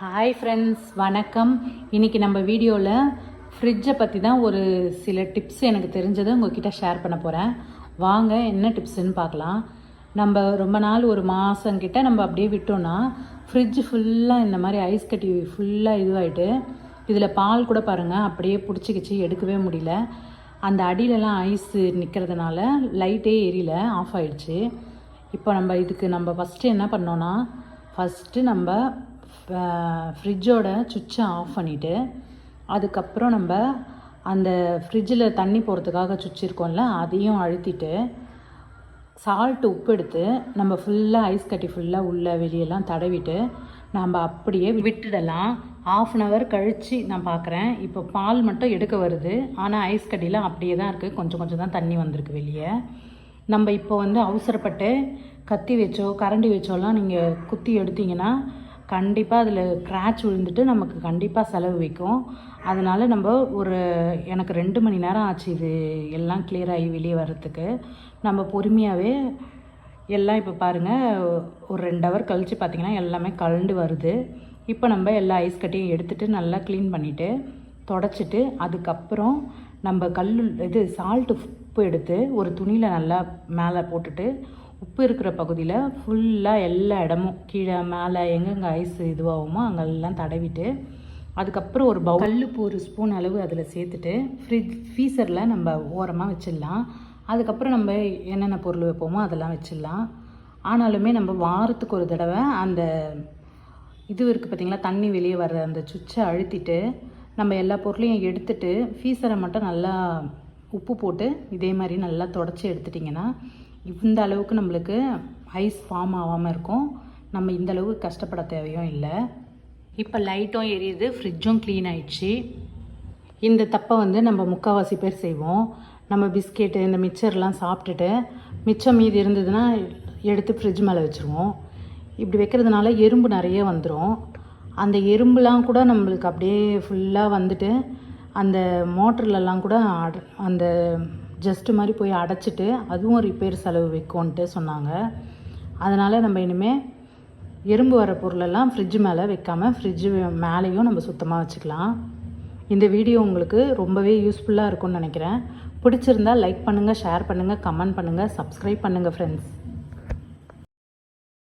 Hi friends, வணக்கம். இன்றைக்கி நம்ம வீடியோவில் ஃப்ரிட்ஜை பற்றி தான் ஒரு சில டிப்ஸ் எனக்கு தெரிஞ்சதை உங்கள்கிட்ட ஷேர் பண்ண போகிறேன். வாங்க என்ன டிப்ஸுன்னு பார்க்கலாம். நம்ம ரொம்ப நாள் ஒரு மாதங்கிட்ட நம்ம அப்படியே விட்டோன்னா ஃப்ரிட்ஜ் ஃபுல்லாக இந்த மாதிரி ஐஸ் கட்டி ஃபுல்லாக இதுவாகிட்டு இதில் பால் கூட பாருங்கள் அப்படியே பிடிச்சிக்கிச்சு, எடுக்கவே முடியல. அந்த அடியிலலாம் ஐஸ் நிற்கிறதுனால லைட்டே எரியல, ஆஃப் ஆகிடுச்சு. இப்போ நம்ம ஃபஸ்ட்டு என்ன பண்ணோன்னா, நம்ம ஃப்ரிட்ஜோட சுவிட்சை ஆஃப் பண்ணிவிட்டு அதுக்கப்புறம் நம்ம அந்த ஃப்ரிட்ஜில் தண்ணி போகிறதுக்காக சுவிட்ச் இருக்கோம்ல, அதையும் அழுத்திட்டு சால்ட்டு உப்பு எடுத்து நம்ம ஃபுல்லாக ஐஸ் கட்டி ஃபுல்லாக உள்ள வெளியெல்லாம் தடவிட்டு நம்ம அப்படியே விட்டுடலாம். 1/2 hour கழித்து நான் பார்க்குறேன். இப்போ பால் மட்டும் எடுக்க வருது, ஆனால் ஐஸ் கட்டிலாம் அப்படியே தான் இருக்குது, கொஞ்சம் கொஞ்சம் தான் தண்ணி வந்திருக்கு வெளியே. நம்ம இப்போ அவசரப்பட்டு கத்தி வச்சோ கரண்டி வச்சோலாம் நீங்கள் குத்தி எடுத்திங்கன்னா கண்டிப்பாக அதில் கிராச் விழுந்துட்டு நமக்கு கண்டிப்பாக செலவு வைக்கும். அதனால் எனக்கு 2 மணி நேரம் ஆச்சு இது எல்லாம் கிளியர் ஆகி வெளியே வர்றதுக்கு. நம்ம பொறுமையாகவே எல்லாம் இப்போ பாருங்கள், ஒரு 2 hour கழித்து பார்த்திங்கன்னா எல்லாமே கலண்டு வருது. இப்போ நம்ம எல்லா ஐஸ் கட்டியும் எடுத்துகிட்டு நல்லா க்ளீன் பண்ணிவிட்டு தொடச்சிட்டு அதுக்கப்புறம் நம்ம சால்ட்டு உப்பு எடுத்து ஒரு துணியில் நல்லா மேலே போட்டுட்டு உப்பு இருக்கிற பகுதியில் ஃபுல்லாக எல்லா இடமும் கீழே மேலே எங்கெங்கே ஐஸ் இதுவாகுமோ அங்கெல்லாம் தடவிட்டு அதுக்கப்புறம் ஒரு கல்லுப்பு 1 ஸ்பூன் அளவு அதில் சேர்த்துட்டு ஃப்ரீசரில் நம்ம ஓரமாக வச்சிடலாம். அதுக்கப்புறம் நம்ம என்னென்ன பொருள் வைப்போமோ அதெல்லாம் வச்சிடலாம். ஆனாலுமே நம்ம வாரத்துக்கு ஒரு தடவை அந்த இருக்குது பார்த்திங்களா, தண்ணி வெளியே வர்ற அந்த சுவிட்சை அழுத்திட்டு நம்ம எல்லா பொருளையும் எடுத்துகிட்டு ஃப்ரீசரை மட்டும் நல்லா உப்பு போட்டு இதே மாதிரி நல்லா தொடச்சி எடுத்துட்டிங்கன்னா இந்த அளவுக்கு நம்மளுக்கு ஐஸ் ஃபார்ம் ஆகாமல் இருக்கும். நம்ம இந்த அளவுக்கு கஷ்டப்பட தேவையும் இல்லை. இப்போ லைட்டும் எரியுது, ஃப்ரிட்ஜும் க்ளீன் ஆயிடுச்சு. இந்த தப்பை நம்ம முக்கால்வாசி பேர் செய்வோம். நம்ம பிஸ்கெட்டு இந்த மிக்சர்லாம் சாப்பிட்டுட்டு மிச்சம் மீதி இருந்ததுன்னா எடுத்து ஃப்ரிட்ஜ் மேலே வச்சுருவோம். இப்படி வைக்கிறதுனால எறும்பு நிறைய வந்துடும். அந்த எறும்புலாம் கூட நம்மளுக்கு அப்படியே ஃபுல்லாக வந்துட்டு அந்த மோட்டர்லலாம் கூட அந்த ஜஸ்ட்டு மாதிரி போய் அடைச்சிட்டு அதுவும் ரிப்பேர் செலவு வைக்கும்ன்ட்டு சொன்னாங்க. அதனால் நம்ம இனிமேல் எறும்பு வர பொருளெல்லாம் ஃப்ரிட்ஜ் மேலே வைக்காமல் ஃப்ரிட்ஜு மேலேயும் நம்ம சுத்தமாக வச்சுக்கலாம். இந்த வீடியோ உங்களுக்கு ரொம்பவே யூஸ்ஃபுல்லாக இருக்கும்னு நினைக்கிறேன். பிடிச்சிருந்தால் லைக் பண்ணுங்கள், ஷேர் பண்ணுங்கள், கமெண்ட் பண்ணுங்கள், சப்ஸ்கிரைப் பண்ணுங்கள் ஃப்ரெண்ட்ஸ்.